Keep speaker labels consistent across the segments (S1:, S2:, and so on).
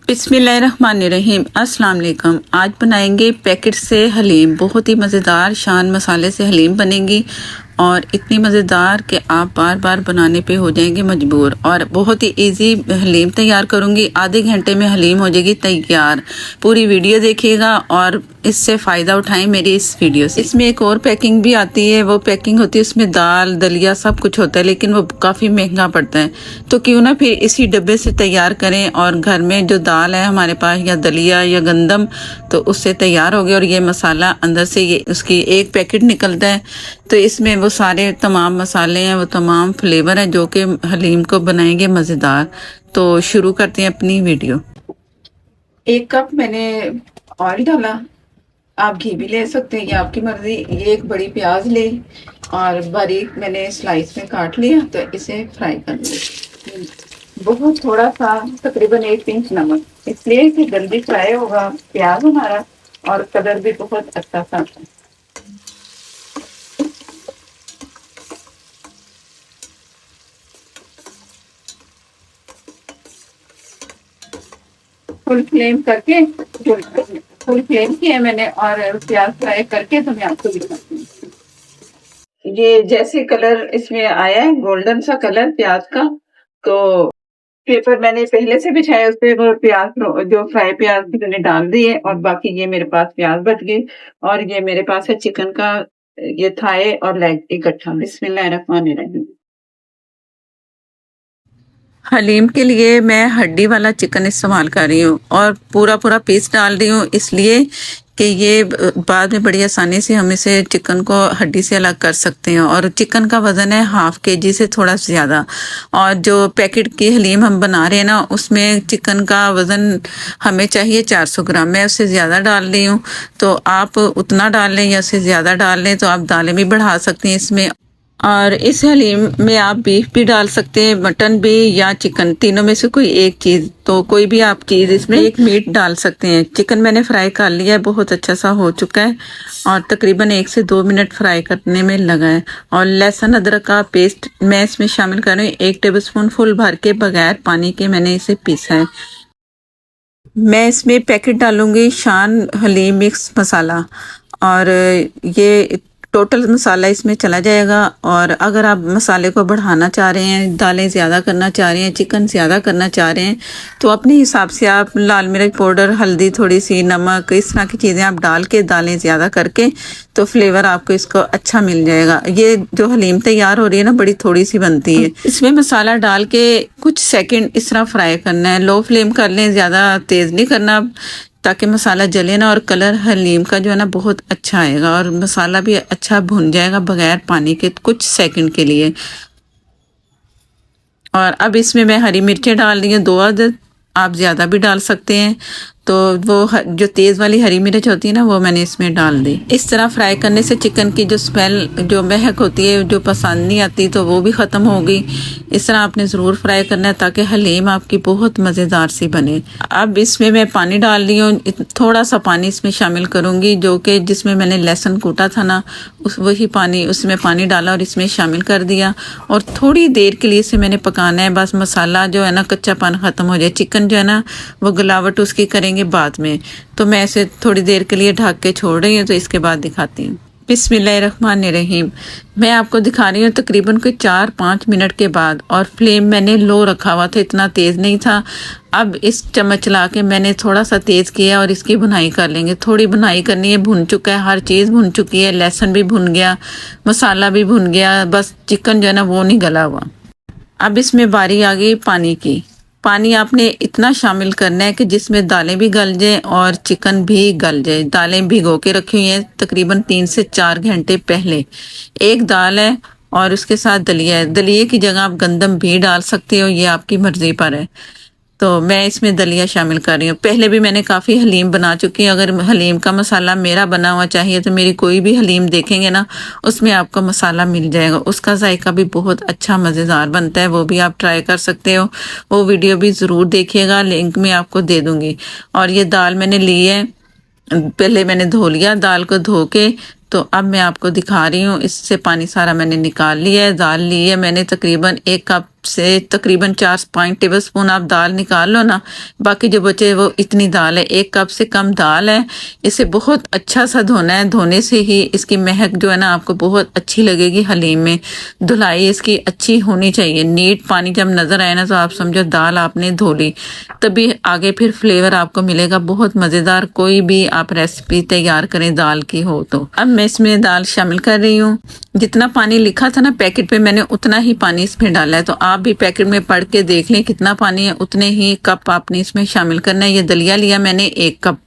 S1: बिस्मिल्लाहिर्रहमानिर्रहीम। अस्सलाम वालेकुम। आज बनाएंगे पैकेट से हलीम। बहुत ही मज़ेदार शान मसाले से हलीम बनेगी और इतनी मज़ेदार कि आप बार बार बनाने पे हो जाएंगे मजबूर। और बहुत ही इजी हलीम तैयार करूंगी, आधे घंटे में हलीम हो जाएगी तैयार। पूरी वीडियो देखिएगा और इससे फ़ायदा उठाएं मेरी इस वीडियो से। इसमें एक और पैकिंग भी आती है, वो पैकिंग होती है उसमें दाल दलिया सब कुछ होता है, लेकिन वो काफ़ी महंगा पड़ता है। तो क्यों ना फिर इसी डब्बे से तैयार करें और घर में जो दाल है हमारे पास या दलिया या गंदम, तो उससे तैयार हो गया। और ये मसाला अंदर से ये उसकी एक पैकेट निकलता है, तो इसमें वो सारे तमाम मसाले हैं, वो तमाम फ्लेवर हैं जो कि हलीम को बनाएंगे मज़ेदार। तो शुरू करते हैं अपनी वीडियो। 1 कप मैंने ऑयल डाला, आप घी भी ले सकते हैं, ये आपकी मर्जी। ये एक बड़ी प्याज ले और बारीक मैंने स्लाइस में काट लिया, तो इसे फ्राई कर लिया। बहुत थोड़ा सा तकरीबन 1 पिंच नमक, इसलिए कि जल्दी फ्राई होगा प्याज हमारा और कलर भी बहुत अच्छा सा आता है। फुल फ्लेम करके फुल फ्लेम किया मैंने और प्याज फ्राई करके तो मैं आपको दिखाती हूँ। ये जैसे कलर इसमें आया है गोल्डन सा कलर प्याज का, तो पेपर मैंने पहले से बिछाया, उस पर प्याज जो फ्राई प्याज भी मैंने डाल दी है और बाकी ये मेरे पास प्याज बच गई। और ये मेरे पास है चिकन का ये थाए और लेग इकट्ठा। बिस्मिल्लाहिर्रहमानिर्रहीम। हलीम के लिए मैं हड्डी वाला चिकन इस्तेमाल कर रही हूँ और पूरा पूरा पीस डाल रही हूँ, इसलिए कि ये बाद में बड़ी आसानी से हम इसे चिकन को हड्डी से अलग कर सकते हैं। और चिकन का वज़न है 1/2 kg से थोड़ा ज़्यादा। और जो पैकेट की हलीम हम बना रहे हैं ना, उसमें चिकन का वज़न हमें चाहिए 400 ग्राम। मैं उससे ज़्यादा डाल रही हूँ, तो आप उतना डाल लें या उससे ज़्यादा डाल लें, तो आप दालें भी बढ़ा सकते हैं इसमें। और इस हलीम में आप बीफ भी डाल सकते हैं, मटन भी या चिकन, तीनों में से कोई एक चीज़, तो कोई भी आप चीज़ इसमें एक मीट डाल सकते हैं। चिकन मैंने फ्राई कर लिया है, बहुत अच्छा सा हो चुका है और तकरीबन 1 से 2 मिनट फ्राई करने में लगा है। और लहसुन अदरक का पेस्ट मैं इसमें शामिल कर रही हूँ, 1 टेबलस्पून फुल भर के बगैर पानी के मैंने इसे पीसा है। मैं इसमें पैकेट डालूंगी शान हलीम मिक्स मसाला, और ये टोटल मसाला इसमें चला जाएगा। और अगर आप मसाले को बढ़ाना चाह रहे हैं, दालें ज़्यादा करना चाह रहे हैं, चिकन ज़्यादा करना चाह रहे हैं, तो अपने हिसाब से आप लाल मिर्च पाउडर, हल्दी, थोड़ी सी नमक, इस तरह की चीज़ें आप डाल के दालें ज़्यादा करके, तो फ्लेवर आपको इसको अच्छा मिल जाएगा। ये जो हलीम तैयार हो रही है ना, बड़ी थोड़ी सी बनती है। इसमें मसाला डाल के कुछ सेकंड इस तरह फ्राई करना है, लो फ्लेम कर लें, ज़्यादा तेज़ नहीं करना ताकि मसाला जले ना। और कलर हलीम का जो है ना बहुत अच्छा आएगा और मसाला भी अच्छा भुन जाएगा बगैर पानी के कुछ सेकंड के लिए। और अब इसमें मैं हरी मिर्चें डाल रही हूँ, 2 अदद, आप ज़्यादा भी डाल सकते हैं। तो वो जो तेज़ वाली हरी मिर्च होती है ना, वो मैंने इसमें डाल दी। इस तरह फ्राई करने से चिकन की जो स्मेल, जो महक होती है, जो पसंद नहीं आती, तो वो भी ख़त्म होगी। इस तरह आपने ज़रूर फ्राई करना है ताकि हलीम आपकी बहुत मज़ेदार सी बने। अब इसमें मैं पानी डाल रही हूँ, थोड़ा सा पानी इसमें शामिल करूँगी, जो कि जिसमें मैंने लहसुन कूटा था ना, वही पानी, उसमें पानी डाला और इसमें शामिल कर दिया। और थोड़ी देर के लिए इसे मैंने पकाना है, बस मसाला जो है ना कच्चापन ख़त्म हो जाए। चिकन जो है ना वो गलावट उसकी करेंगे बाद में, तो मैं इसे थोड़ी देर के लिए ढक के छोड़ रही हूँ, तो इसके बाद दिखाती हूँ। बिस्मिल्लाहिर्रहमानिर्रहीम। मैं आपको दिखा रही हूँ तकरीबन कोई 4-5 मिनट के बाद, और फ्लेम मैंने लो रखा हुआ था, इतना तेज़ नहीं था। अब इस चम्मच चला के मैंने थोड़ा सा तेज़ किया और इसकी भुनाई कर लेंगे। थोड़ी भुनाई करनी है, भुन चुका है, हर चीज़ भुन चुकी है, लहसुन भी भुन गया, मसाला भी भुन गया, बस चिकन जो है ना वो नहीं गला हुआ। अब इसमें बारी आ गई पानी की। पानी आपने इतना शामिल करना है कि जिसमें दालें भी गल जाएं और चिकन भी गल जाए। दालें भिगो के रखी हुई हैं तकरीबन 3 से 4 घंटे पहले। एक दाल है और उसके साथ दलिया है। दलिए की जगह आप गंदम भी डाल सकते हो, ये आपकी मर्जी पर है। तो मैं इसमें दलिया शामिल कर रही हूँ। पहले भी मैंने काफ़ी हलीम बना चुकी हूँ। अगर हलीम का मसाला मेरा बना हुआ चाहिए तो मेरी कोई भी हलीम देखेंगे ना, उसमें आपको मसाला मिल जाएगा। उसका जायका भी बहुत अच्छा मज़ेदार बनता है, वो भी आप ट्राई कर सकते हो। वो वीडियो भी ज़रूर देखिएगा, लिंक मैं आपको दे दूँगी। और ये दाल मैंने ली है, पहले मैंने धो लिया दाल को, धो के तो अब मैं आपको दिखा रही हूँ। इससे पानी सारा मैंने निकाल लिया है। दाल ली है मैंने तकरीबन 1 कप से तकरीबन 4-5 टेबल स्पून आप दाल निकाल लो ना, बाकी जो बचे वो इतनी दाल है, 1 कप से कम दाल है। इसे बहुत अच्छा सा धोना है, धोने से ही इसकी महक जो है ना आपको बहुत अच्छी लगेगी हलीम में। धुलाई इसकी अच्छी होनी चाहिए, नीट पानी जब नज़र आए ना तो आप समझो दाल आपने धो ली, तभी आगे फिर फ्लेवर आपको मिलेगा बहुत मज़ेदार। कोई भी आप रेसिपी तैयार करें दाल की हो तो। अब मैं इसमें दाल शामिल कर रही हूँ। जितना पानी लिखा था ना पैकेट पे, मैंने उतना ही पानी इसमें डाला है, तो आप भी पैकेट में पढ़ के देख लें कितना पानी है, उतने ही कप आपने इसमें शामिल करना है। ये दलिया लिया मैंने 1 कप,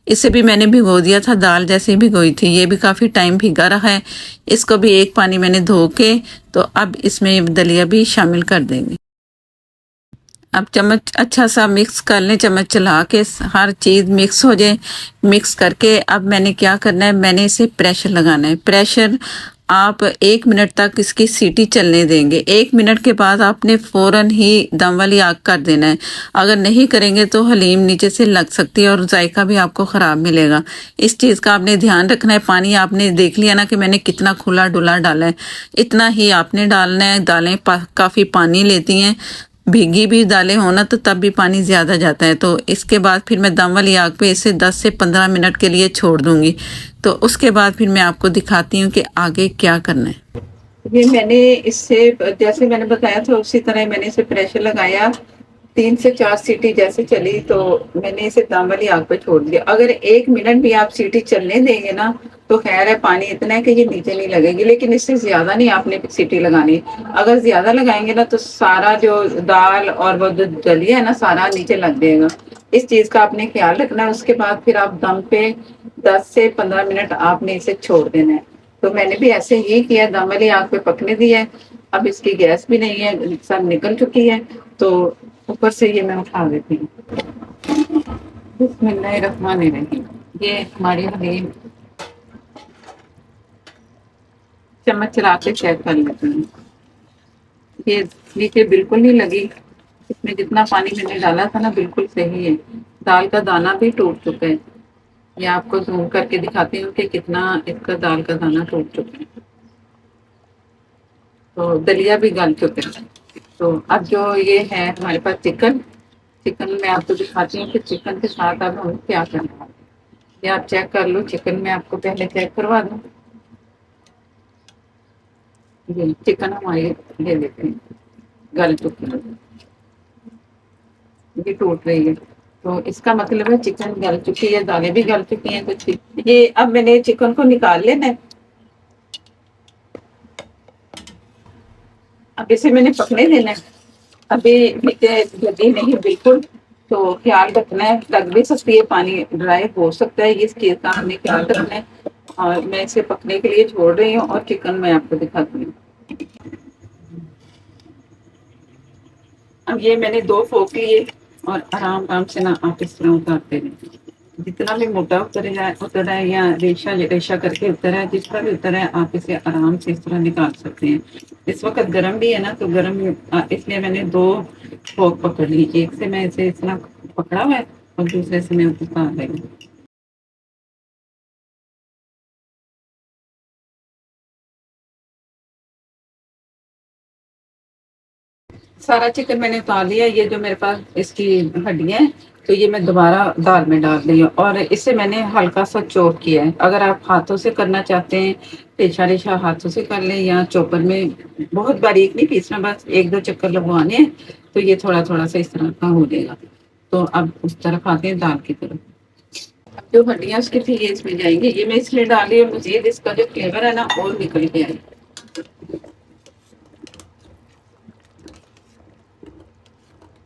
S1: इसे भी मैंने भिगो दिया था दाल जैसे भिगोई थी, ये भी काफ़ी टाइम भिगा रहा है। इसको भी 1 पानी मैंने धो के, तो अब इसमें दलिया भी शामिल कर देंगे। अब चम्मच अच्छा सा मिक्स कर लें, चम्मच चला के हर चीज़ मिक्स हो जाए। मिक्स करके अब मैंने क्या करना है, मैंने इसे प्रेशर लगाना है। प्रेशर आप 1 मिनट तक इसकी सीटी चलने देंगे। 1 मिनट के बाद आपने फ़ौरन ही दम वाली आग कर देना है। अगर नहीं करेंगे तो हलीम नीचे से लग सकती है और जायका भी आपको ख़राब मिलेगा। इस चीज़ का आपने ध्यान रखना है। पानी आपने देख लिया ना कि मैंने कितना खुला डुला डाला है, इतना ही आपने डालना है। दालें काफ़ी पानी लेती हैं, भीगी भी दालें हो ना तो तब भी पानी ज़्यादा जाता है। तो इसके बाद फिर मैं दम वाली आग पे इसे 10 से 15 मिनट के लिए छोड़ दूंगी। तो उसके बाद फिर मैं आपको दिखाती हूँ कि आगे क्या करना है। ये मैंने इससे जैसे मैंने बताया था उसी तरह मैंने इसे प्रेशर लगाया, 3 से 4 सीटी जैसे चली तो मैंने इसे दम वाली आग पे छोड़ दिया। अगर 1 मिनट भी आप सीटी चलने देंगे ना तो खैर है, पानी इतना है कि ये नीचे नहीं लगेगी, लेकिन इससे ज्यादा नहीं आपने सीटी लगानी। अगर ज्यादा लगाएंगे ना तो सारा जो दाल और वो जो दलिया है ना सारा नीचे लग जाएगा। इस चीज का आपने ख्याल रखना है। उसके बाद फिर आप दम पे 10 से 15 मिनट आपने इसे छोड़ देना है। तो मैंने भी ऐसे ही किया, दम वाली आग पे पकने दिया है। अब इसकी गैस भी नहीं है, सब निकल चुकी है, तो ऊपर से ये मैं उठा देती हूँ। बिस्मिल्लाहिर्रहमानिर्रहीम। ये हमारी हलीम चम्मच चला के चेक कर लेते हैं। ये नीचे बिल्कुल नहीं लगी, इसमें जितना पानी मैंने डाला था ना बिल्कुल सही है। दाल का दाना भी टूट चुका है। ये आपको जूम करके दिखाती हूँ कि कितना इसका दाल का दाना टूट चुका है। तो दलिया भी गल चुका है। तो अब जो ये है हमारे पास चिकन, चिकन मैं आपको दिखाती हूँ कि चिकन के साथ अब हम क्या करना है। ये आप चेक कर लो, चिकन में आपको पहले चेक करवा दूँ। ये चिकन हमारे ले लेते हैं, गल चुकी है, ये टूट रही है, तो इसका मतलब है चिकन गल चुकी है, दालें भी गल चुकी हैं कुछ। ये अब मैंने चिकन को निकाल लेना है। अब इसे मैंने पकने देना है। अभी नीचे लगी नहीं बिल्कुल, तो ख्याल रखना है, लग भी सकती है, पानी ड्राई हो सकता है, इस चीज का हमें ख्याल रखना है। और मैं इसे पकने के लिए छोड़ रही हूँ और चिकन मैं आपको दिखाती हूँ। अब ये मैंने 2 फोक लिए और आराम आराम से ना आप इस तरह उतारते रहें। जितना भी मोटा उतर है या रेशा रेशा करके उतर है, जिस तरह भी उतर है आप इसे आराम से इस तरह निकाल सकते हैं। इस वक्त गर्म भी है ना, तो गर्म इसलिए मैंने 2 फोक पकड़ ली। एक से मैं इसे इस तरह पकड़ा हुआ है और दूसरे से मैं उतार रही हूँ। सारा चिकन मैंने उतार लिया। ये जो मेरे पास इसकी हड्डियां हैं, तो ये मैं दोबारा दाल में डाल रही हूँ और इसे मैंने हल्का सा चॉप किया है। अगर आप हाथों से करना चाहते हैं, रेशा रेशा हाथों से कर लें, या चॉपर में बहुत बारीक नहीं पीसना, बस 1-2 चक्कर लगवाने हैं, तो ये थोड़ा थोड़ा सा इस तरह का हो जाएगा। तो अब उस तरफ आते हैं दाल की तरफ। अब जो हड्डियां उसकी थी ये इसमें जाएंगी। ये मैं इसलिए डाल रही हूँ, मजीद इसका जो फ्लेवर है ना और निकल के आए।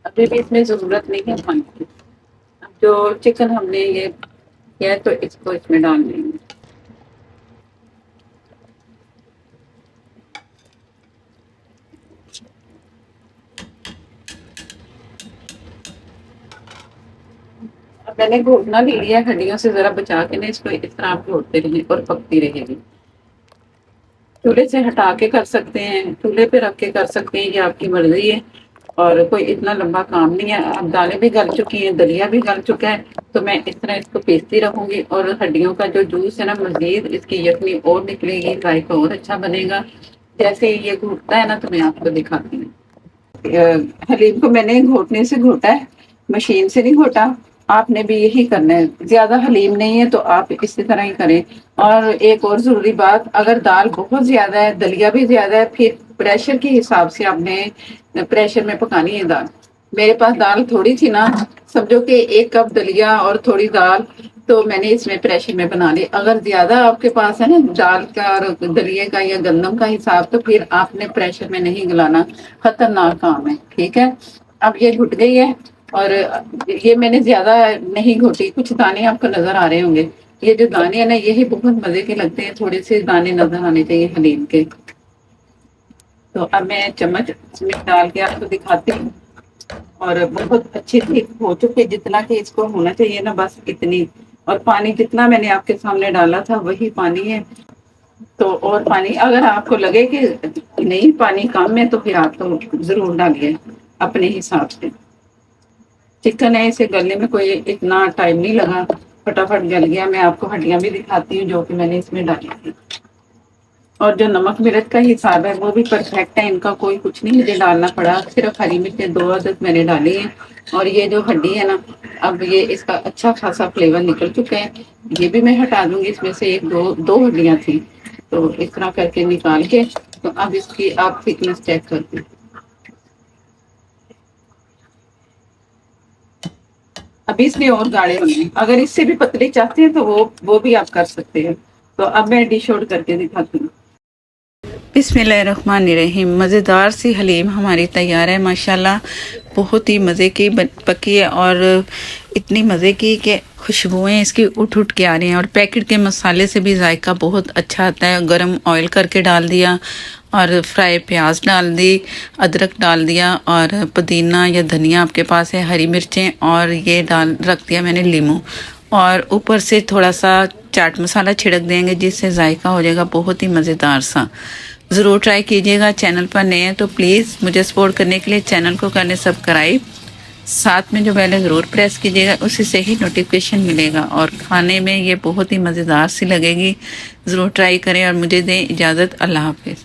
S1: अभी भी इसमें जरूरत नहीं है पानी की। अब जो चिकन हमने ये किया है तो इसको इसमें डाल देंगे। अब मैंने घोटना ले लिया, हड्डियों से जरा बचा के ना इसको इस तरह आप घोटते रहिए और पकती रहेगी। चूल्हे से हटा के कर सकते हैं, चूल्हे पे रख के कर सकते हैं, ये आपकी मर्जी है। और कोई इतना लंबा काम नहीं है। अब दालें भी गल चुकी हैं, दलिया भी गल चुका है, तो मैं इस तरह इसको पीसती रहूंगी और हड्डियों का जो जूस है ना मजीद इसकी यखनी और निकलेगी, जायका और अच्छा बनेगा। जैसे ही ये घूटता है ना तो मैं आपको दिखाती हूँ। हलीम को मैंने घोटने से घोटा है, मशीन से नहीं घोटा। आपने भी यही करना है, ज्यादा हलीम नहीं है तो आप इसी तरह ही करें। और एक और जरूरी बात, अगर दाल बहुत ज्यादा है, दलिया भी ज्यादा है, फिर प्रेशर के हिसाब से आपने प्रेशर में पकानी है दाल। मेरे पास दाल थोड़ी थी ना, समझो कि 1 कप दलिया और थोड़ी दाल, तो मैंने इसमें प्रेशर में बना ली। अगर ज्यादा आपके पास है ना दाल का और दलिए का या गंदम का हिसाब, तो फिर आपने प्रेशर में नहीं गलाना, खतरनाक काम है। ठीक है, अब ये घुट गई है, और ये मैंने ज्यादा नहीं घोटी, कुछ दाने आपको नजर आ रहे होंगे। ये जो दाने है ना, यही बहुत मजे के लगते हैं, थोड़े से दाने नजर आने चाहिए हलीम के। तो अब मैं चम्मच में डाल के आपको दिखाती हूँ, और बहुत अच्छी ठीक हो चुके, जितना कि इसको होना चाहिए ना, बस इतनी। और पानी जितना मैंने आपके सामने डाला था वही पानी है। तो और पानी अगर आपको लगे कि नहीं पानी कम है, तो फिर आप तो जरूर डालिए अपने हिसाब से। चिकन है, इसे गलने में कोई इतना टाइम नहीं लगा, फटाफट गल गया। मैं आपको हड्डियां भी दिखाती हूँ जो कि मैंने इसमें डाली थी। और जो नमक मिर्च का हिसाब है वो भी परफेक्ट है, इनका कोई कुछ नहीं मुझे डालना पड़ा, सिर्फ हरी मिर्चें 2 अदद मैंने डाली हैं। और ये जो हड्डी है ना, अब ये इसका अच्छा खासा फ्लेवर निकल चुका है। ये भी मैं हटा दूंगी, इसमें से एक दो हड्डियां थी, तो इस तरह करके निकाल के। तो अब इसकी आप थिकनेस चेक करते हैं। अभी इसमें और गाढ़े होने हैं, अगर इससे भी पतली चाहते हैं तो वो भी आप कर सकते हैं। तो अब मैं डिश आउट करके दिखाती हूँ। बिस्मिल्लाहिर्रहमानिर्रहीम। मज़ेदार सी हलीम हमारी तैयार है माशाल्लाह। बहुत ही मज़े की पकी है, और इतनी मज़े की कि खुशबुएं इसकी उठ उठ के आ रही हैं। और पैकेट के मसाले से भी जायका बहुत अच्छा आता है। गरम ऑयल करके डाल दिया, और फ्राई प्याज डाल दी, अदरक डाल दिया, और पुदीना या धनिया आपके पास है, हरी मिर्चें, और ये डाल रख दिया मैंने लीमू, और ऊपर से थोड़ा सा चाट मसाला छिड़क देंगे, जिससे जायका हो जाएगा बहुत ही मज़ेदार सा। ज़रूर ट्राई कीजिएगा। चैनल पर नए हैं तो प्लीज़ मुझे सपोर्ट करने के लिए चैनल को करने सब्सक्राइब, साथ में जो बेल है ज़रूर प्रेस कीजिएगा, उसी से ही नोटिफिकेशन मिलेगा। और खाने में ये बहुत ही मज़ेदार सी लगेगी। ज़रूर ट्राई करें, और मुझे दें इजाज़त। अल्लाह हाफिज़।